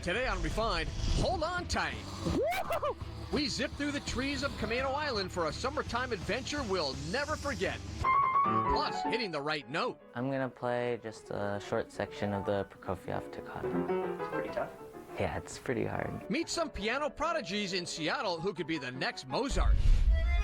Today on Refined, hold on tight. We zip through the trees of Camino Island for a summertime adventure we'll never forget. Plus, hitting the right note. I'm gonna play just a short section of the Prokofiev toccata. It's pretty tough. Yeah, it's pretty hard. Meet some piano prodigies in Seattle who could be the next Mozart.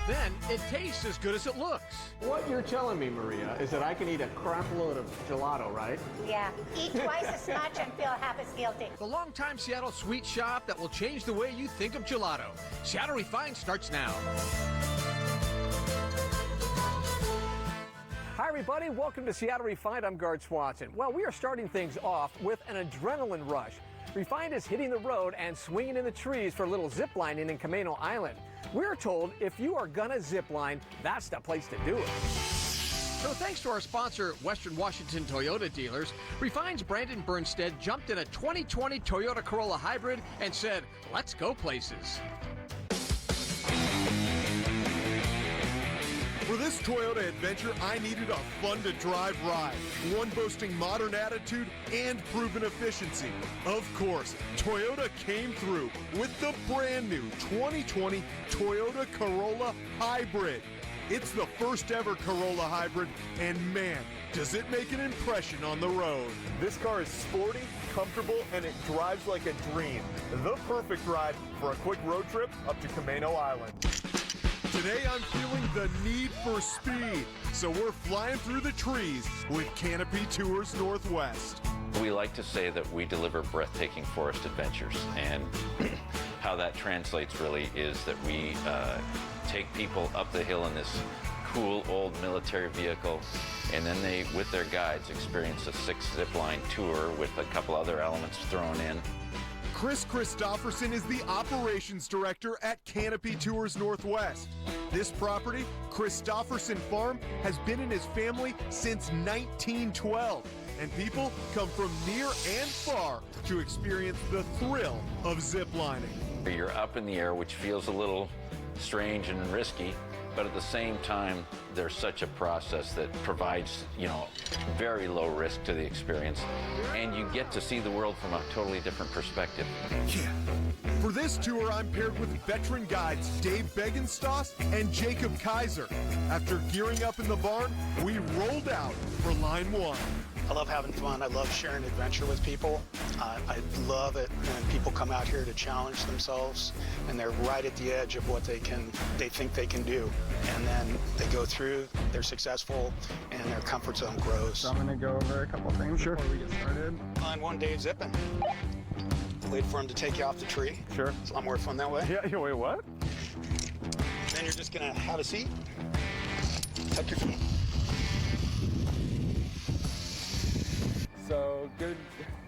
Then, it tastes as good as it looks. What you're telling me, Maria, is that I can eat a crap load of gelato, right? Yeah, eat twice as much and feel half as guilty. The longtime Seattle sweet shop that will change the way you think of gelato. Seattle Refined starts now. Hi, everybody. Welcome to Seattle Refined. I'm Gard Swanson. Well, we are starting things off with an adrenaline rush. Refined is hitting the road and swinging in the trees for a little ziplining in Camino Island. We're told if you are gonna zipline, that's the place to do it. So thanks to our sponsor, Western Washington Toyota Dealers, Refined's Brandon Bernstead jumped in a 2020 Toyota Corolla Hybrid and said, let's go places. For this Toyota adventure, I needed a fun-to-drive ride, one boasting modern attitude and proven efficiency. Of course, Toyota came through with the brand new 2020 Toyota Corolla Hybrid. It's the first ever Corolla Hybrid, and man, does it make an impression on the road. This car is sporty, comfortable, and it drives like a dream. The perfect ride for a quick road trip up to Camino Island. Today I'm feeling the need for speed, so we're flying through the trees with Canopy Tours Northwest. We like to say that we deliver breathtaking forest adventures, and how that translates really is that we take people up the hill in this cool old military vehicle, and then they, with their guides, experience a 6 zipline tour with a couple other elements thrown in. Chris Christopherson is the operations director at Canopy Tours Northwest. This property, Christopherson Farm, has been in his family since 1912, and people come from near and far to experience the thrill of ziplining. You're up in the air, which feels a little strange and risky, but at the same time, there's such a process that provides, very low risk to the experience, and you get to see the world from a totally different perspective. Yeah. For this tour, I'm paired with veteran guides Dave Begenstoss and Jacob Kaiser. After gearing up in the barn, we rolled out for line 1. I love having fun. I love sharing adventure with people. I love it when people come out here to challenge themselves, and they're right at the edge of what they think they can do. And then they go through, they're successful, and their comfort zone grows. So I'm gonna go over a couple things before we get started. Line 1, Dave zipping. Wait for him to take you off the tree. Sure. It's a lot more fun that way. Yeah, wait, what? Then you're just gonna have a seat, tuck your feet. So good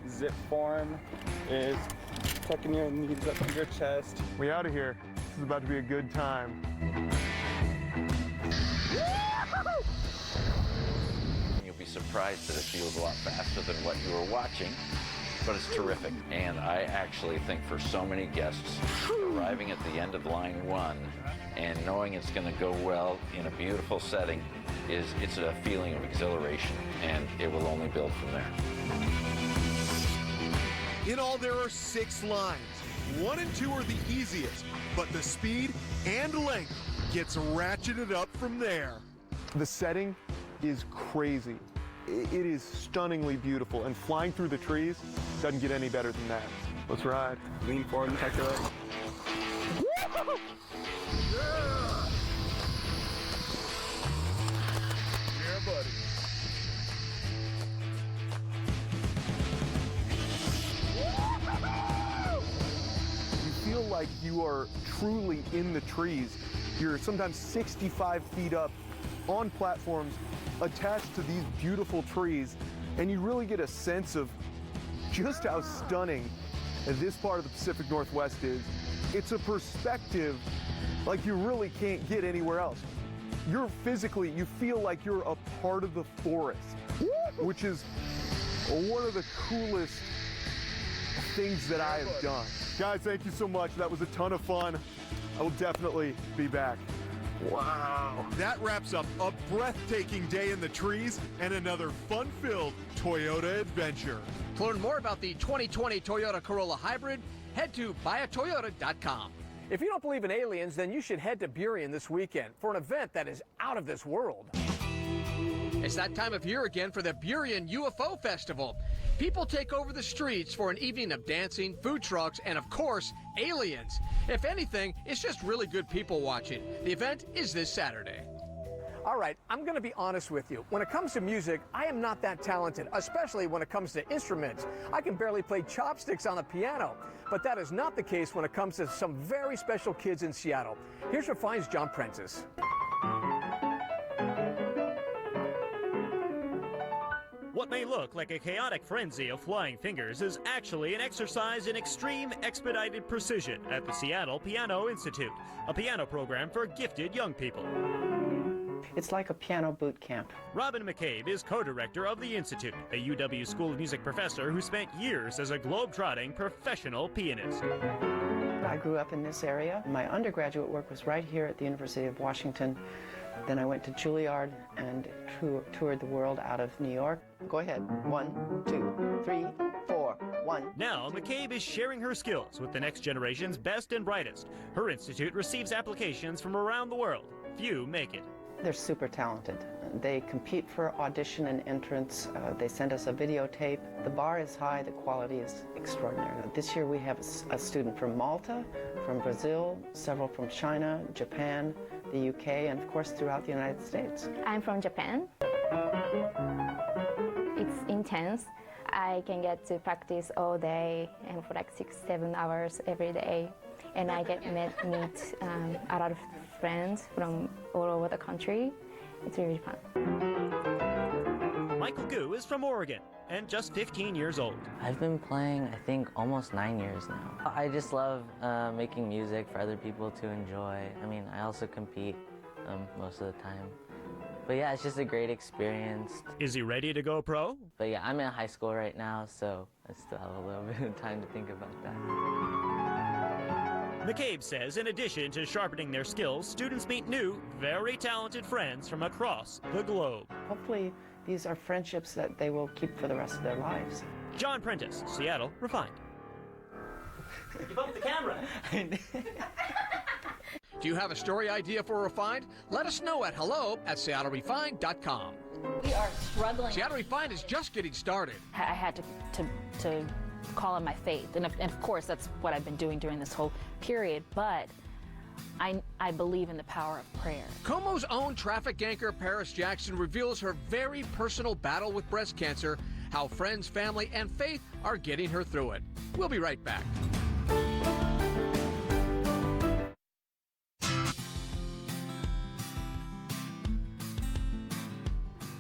zip form is tucking your knees up to your chest. We out of here. This is about to be a good time. You'll be surprised that it feels a lot faster than what you were watching, but it's terrific. And I actually think for so many guests, arriving at the end of line 1 and knowing it's going to go well in a beautiful setting, it's a feeling of exhilaration, and it will only build from there. In all, there are 6 lines. 1 and 2 are the easiest, but the speed and length gets ratcheted up from there. The setting is crazy. It is stunningly beautiful, and flying through the trees doesn't get any better than that. Let's ride. Lean forward and tuck your legs. Yeah, buddy. You feel like you are truly in the trees. You're sometimes 65 feet up on platforms attached to these beautiful trees, and you really get a sense of just how stunning this part of the Pacific Northwest is. It's a perspective like you really can't get anywhere else. You feel like you're a part of the forest, which is one of the coolest things that I have done. Guys, thank you so much. That was a ton of fun. I will definitely be back. Wow. That wraps up a breathtaking day in the trees and another fun-filled Toyota adventure. To learn more about the 2020 Toyota Corolla Hybrid, head to buyatoyota.com. If you don't believe in aliens, then you should head to Burien this weekend for an event that is out of this world. It's that time of year again for the Burien UFO Festival. People take over the streets for an evening of dancing, food trucks, and of course, aliens. If anything, it's just really good people watching. The event is this Saturday. All right, I'm going to be honest with you. When it comes to music, I am not that talented, especially when it comes to instruments. I can barely play chopsticks on the piano. But that is not the case when it comes to some very special kids in Seattle. Here's Refine's John Prentice. What may look like a chaotic frenzy of flying fingers is actually an exercise in extreme expedited precision at the Seattle Piano Institute, a piano program for gifted young people. It's like a piano boot camp. Robin McCabe is co-director of the Institute, a UW School of Music professor who spent years as a globe-trotting professional pianist. I grew up in this area. My undergraduate work was right here at the University of Washington. Then I went to Juilliard and toured the world out of New York. Go ahead. 1, 2, 3, 4, 1. Now, McCabe is sharing her skills with the next generation's best and brightest. Her institute receives applications from around the world. Few make it. They're super talented. They compete for audition and entrance. They send us a videotape. The bar is high, the quality is extraordinary. This year we have a student from Malta, from Brazil, several from China, Japan, the UK, and of course throughout the United States. I'm from Japan. It's intense. I can get to practice all day and for like 6-7 hours every day. And I get meet a lot of friends from all over the country. It's really fun. Michael Gu is from Oregon and just 15 years old. I've been playing, I think, almost 9 years now. I just love making music for other people to enjoy. I mean, I also compete most of the time. But yeah, it's just a great experience. Is he ready to go pro? But yeah, I'm in high school right now, so I still have a little bit of time to think about that. McCabe says in addition to sharpening their skills, students meet new, very talented friends from across the globe. Hopefully these are friendships that they will keep for the rest of their lives. John Prentice, Seattle Refined. Give up the camera. Do you have a story idea for Refined? Let us know at hello@seattlerefined.com. We are struggling. Seattle Refined is just getting started. I had to call on my faith, and of course that's what I've been doing during this whole period, but I believe in the power of prayer. Como's own traffic anchor Paris Jackson reveals her very personal battle with breast cancer, how friends, family, and faith are getting her through it. We'll be right back.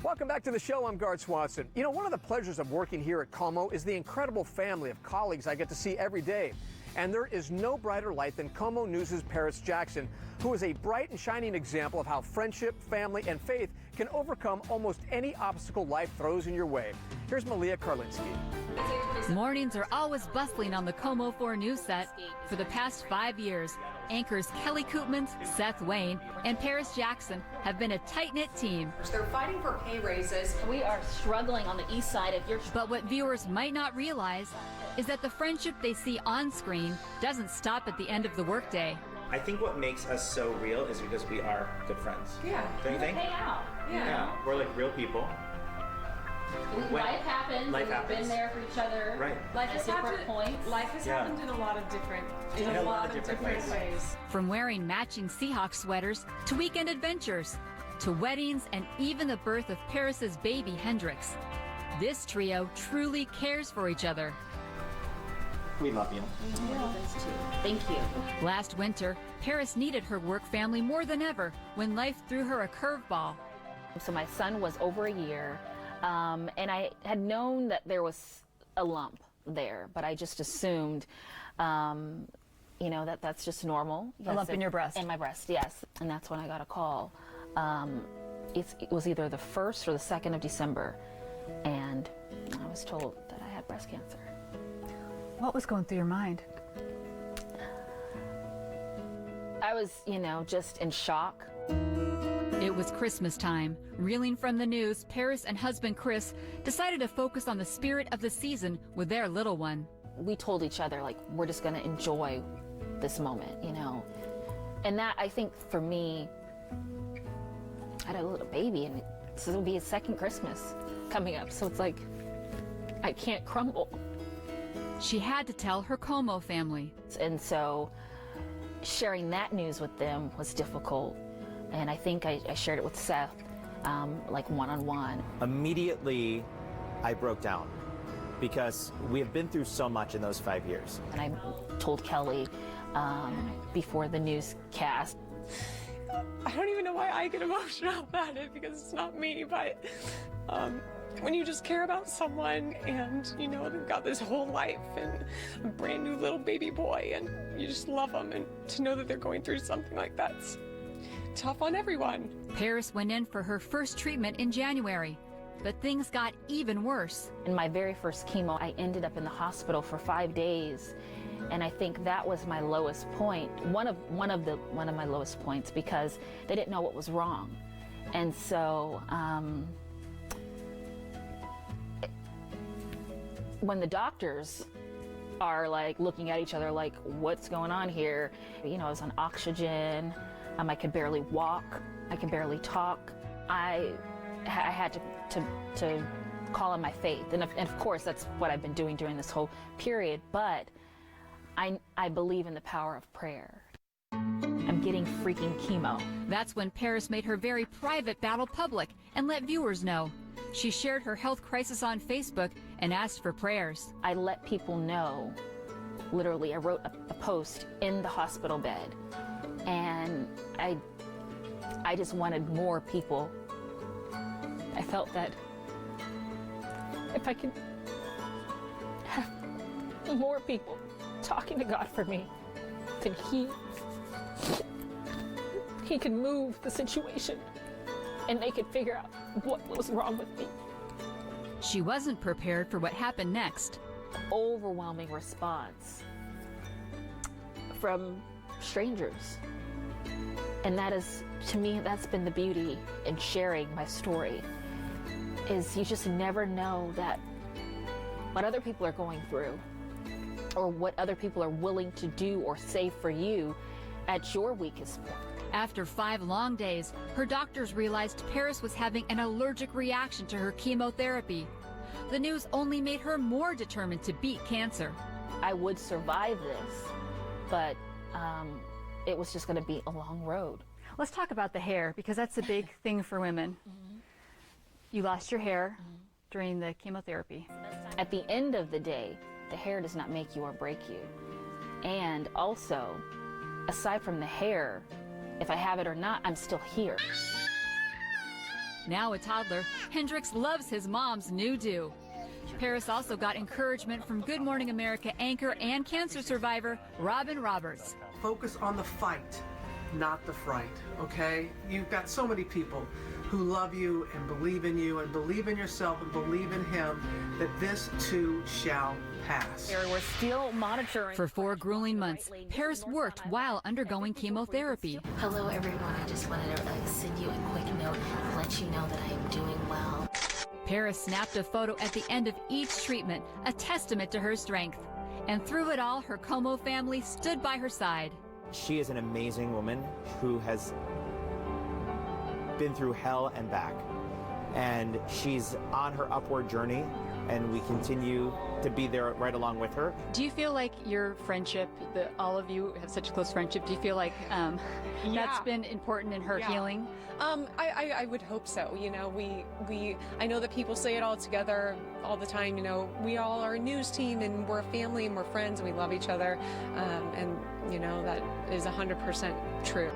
Welcome back to the show. I'm Garth Swanson. You know, one of the pleasures of working here at Como is the incredible family of colleagues I get to see every day. And there is no brighter light than Como News' Paris Jackson, who is a bright and shining example of how friendship, family, and faith can overcome almost any obstacle life throws in your way. Here's Malia Karlinski. Mornings are always bustling on the Como 4 news set. For the past 5 years, anchors Kelly Koopmans, Seth Wayne, and Paris Jackson have been a tight-knit team. They're fighting for pay raises. We are struggling on the east side of your... But what viewers might not realize is that the friendship they see on screen doesn't stop at the end of the workday. I think what makes us so real is because we are good friends. Yeah. Don't you think? Hang out. Yeah. We're like real people. Life happens. Life We've happens. been there for each other. Right. Life has different points. Life has happened in a lot of different ways. From wearing matching Seahawks sweaters to weekend adventures to weddings and even the birth of Paris's baby Hendrix. This trio truly cares for each other. We love you. Thank you. Last winter, Paris needed her work family more than ever when life threw her a curveball. So my son was over a year, and I had known that there was a lump there, but I just assumed, that's just normal. A lump in your breast? In my breast, yes. And that's when I got a call. It was either the 1st or the 2nd of December, and I was told that I had breast cancer. What was going through your mind? I was, just in shock. It was Christmas time. Reeling from the news, Paris and husband Chris decided to focus on the spirit of the season with their little one. We told each other, like, we're just going to enjoy this moment, you know. And that, I think, for me, I had a little baby, and it'll be his second Christmas coming up. So it's like, I can't crumble. She had to tell her Como family. And so sharing that news with them was difficult. And I think I shared it with Seth, like one-on-one. Immediately, I broke down because we have been through so much in those 5 years. And I told Kelly before the newscast. I don't even know why I get emotional about it because it's not me, but when you just care about someone and you know they've got this whole life and a brand new little baby boy and you just love them, and to know that they're going through something like that's tough on everyone. Paris went in for her first treatment in January, but things got even worse. In my very first chemo, I ended up in the hospital for 5 days, and I think that was my lowest point, one of my lowest points, because they didn't know what was wrong. And so when the doctors are like looking at each other like, what's going on here? You know, I was on oxygen. I could barely walk. I could barely talk. I had to call on my faith. And of course, that's what I've been doing during this whole period. But I believe in the power of prayer. I'm getting freaking chemo. That's when Paris made her very private battle public and let viewers know. She shared her health crisis on Facebook and asked for prayers. I let people know. Literally, I wrote a post in the hospital bed. And I just wanted more people. I felt that if I could have more people talking to God for me, then he could move the situation and they could figure out what was wrong with me. She wasn't prepared for what happened next. Overwhelming response from strangers. And that is, to me, that's been the beauty in sharing my story, is you just never know that what other people are going through or what other people are willing to do or say for you at your weakest point. After 5 long days, her doctors realized Paris was having an allergic reaction to her chemotherapy. The news only made her more determined to beat cancer. I would survive this, but it was just going to be a long road. Let's talk about the hair, because that's a big thing for women. You lost your hair during the chemotherapy. At the end of the day, the hair does not make you or break you. And also, aside from the hair, if I have it or not, I'm still here. Now a toddler, Hendrix loves his mom's new do. Paris also got encouragement from Good Morning America anchor and cancer survivor Robin Roberts. Focus on the fight, not the fright, okay? You've got so many people who love you and believe in yourself and believe in him, that this too shall pass. We're still monitoring. For 4 grueling months, Paris worked while undergoing chemotherapy. Hello everyone, I just wanted to send you a quick note, let you know that I am doing well. Paris snapped a photo at the end of each treatment, a testament to her strength. And through it all, her Como family stood by her side. She is an amazing woman who has been through hell and back. And she's on her upward journey, and we continue to be there right along with her. Do you feel like your friendship, that all of you have such a close friendship, do you feel like that's been important in her healing? I would hope so. You know, I know that people say it all together all the time. You know, we all are a news team and we're a family and we're friends and we love each other. And, you know, that is 100% true.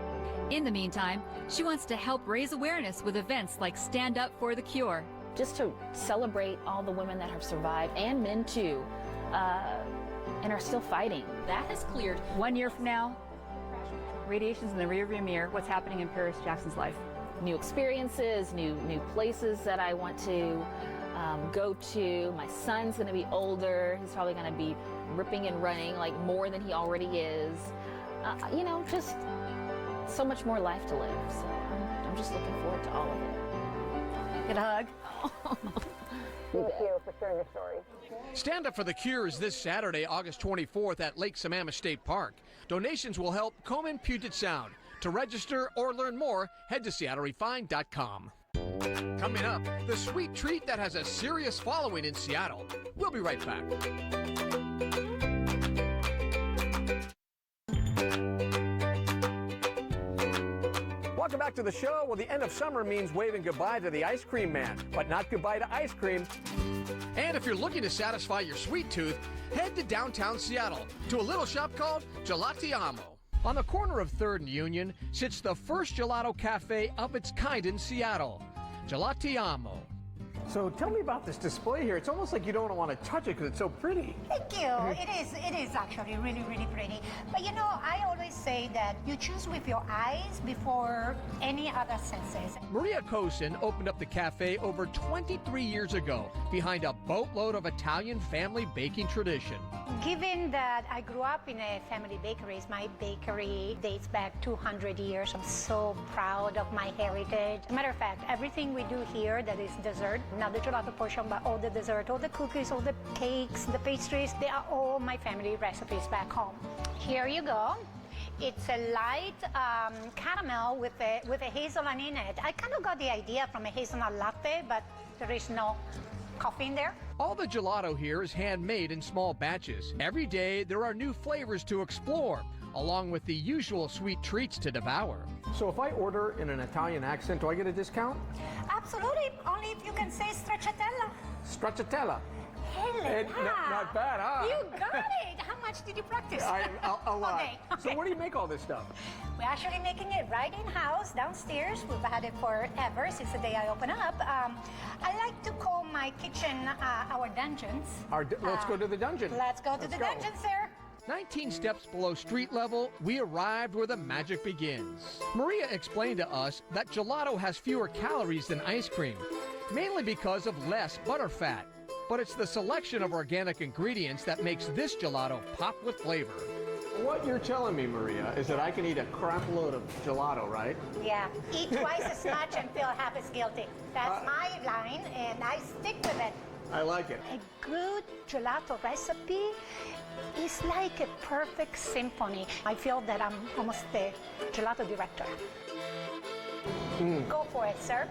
In the meantime, she wants to help raise awareness with events like Stand Up for the Cure. Just to celebrate all the women that have survived, and men too, and are still fighting. That has cleared. 1 year from now, radiation's in the rearview mirror. What's happening in Paris Jackson's life? New experiences, new places that I want to go to. My son's going to be older. He's probably going to be ripping and running like more than he already is. You know, just so much more life to live. So I'm just looking forward to all of it. Get a hug. Thank you for sharing your story. Stand Up for the Cure is this Saturday, August 24th at Lake Sammamish State Park. Donations will help Komen Puget Sound. To register or learn more, head to SeattleRefined.com. Coming up, the sweet treat that has a serious following in Seattle. We'll be right back. Welcome back to the show. Well, the end of summer means waving goodbye to the ice cream man, but not goodbye to ice cream. And if you're looking to satisfy your sweet tooth, head to downtown Seattle to a little shop called Gelato. On the corner of 3rd and Union sits the first gelato cafe of its kind in Seattle, Gelato. So tell me about this display here. It's almost like you don't want to touch it because it's so pretty. Thank you. It is actually really, really pretty. But you know, I always say that you choose with your eyes before any other senses. Maria Kosin opened up the cafe over 23 years ago behind a boatload of Italian family baking tradition. Given that I grew up in a family bakery, my bakery dates back 200 years. I'm so proud of my heritage. As a matter of fact, everything we do here that is dessert, not the gelato portion, but all the dessert, all the cookies, all the cakes, the pastries, they are all my family recipes back home. Here you go. It's a light caramel with a hazelnut in it. I kind of got the idea from a hazelnut latte, but there is no coffee in there. All the gelato here is handmade in small batches. Every day there are new flavors to explore, along with the usual sweet treats to devour. So if I order in an Italian accent, do I get a discount? Absolutely, only if you can say stracciatella. Stracciatella. Helena. Not bad, huh? You got it. How much did you practice? A lot. Okay. So where do you make all this stuff? We're actually making it right in-house, downstairs. We've had it forever, since the day I opened up. I like to call my kitchen our dungeons. Let's go to the dungeon. Let's go to the dungeon, sir. 19 steps below street level, we arrived where the magic begins. Maria explained to us that gelato has fewer calories than ice cream, mainly because of less butter fat. But it's the selection of organic ingredients that makes this gelato pop with flavor. What you're telling me, Maria, is that I can eat a crap load of gelato, right? Yeah, eat twice as much and feel half as guilty. That's my line, and I stick with it. I like it. A good gelato recipe is like a perfect symphony. I feel that I'm almost the gelato director. Go for it, sir.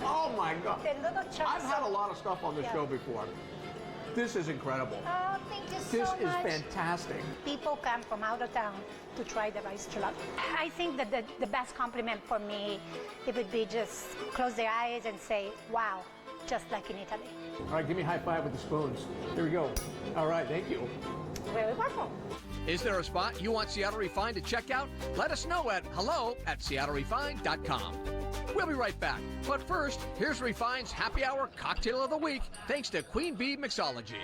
Oh my God. The little chunks. I've had a lot of stuff on the show before. This is incredible. Oh, thank you so much. This is fantastic. People come from out of town to try the rice gelato. I think that the best compliment for me, it would be just close their eyes and say, wow, just like in Italy. All right, give me a high five with the spoons. Here we go. All right, thank you. Very welcome. Is there a spot you want Seattle Refined to check out? Let us know at hello@seattlerefined.com. We'll be right back. But first, here's Refined's Happy Hour Cocktail of the Week, thanks to Queen Bee Mixology.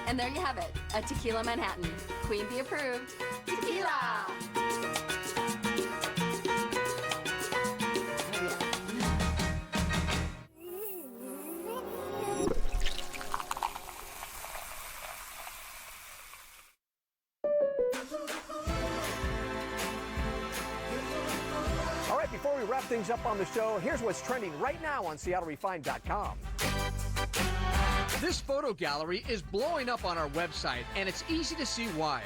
And there you have it, a tequila Manhattan. Queen Bee approved. Tequila! All right, before we wrap things up on the show, here's what's trending right now on SeattleRefined.com. This photo gallery is blowing up on our website, and it's easy to see why.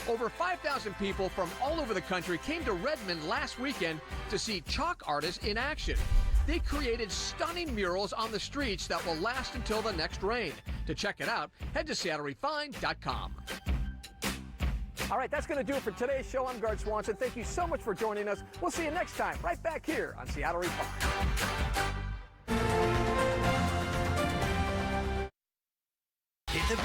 Over 5,000 people from all over the country came to Redmond last weekend to see chalk artists in action. They created stunning murals on the streets that will last until the next rain. To check it out, head to SeattleRefined.com. All right, that's going to do it for today's show. I'm Gard Swanson. Thank you so much for joining us. We'll see you next time, right back here on Seattle Refined.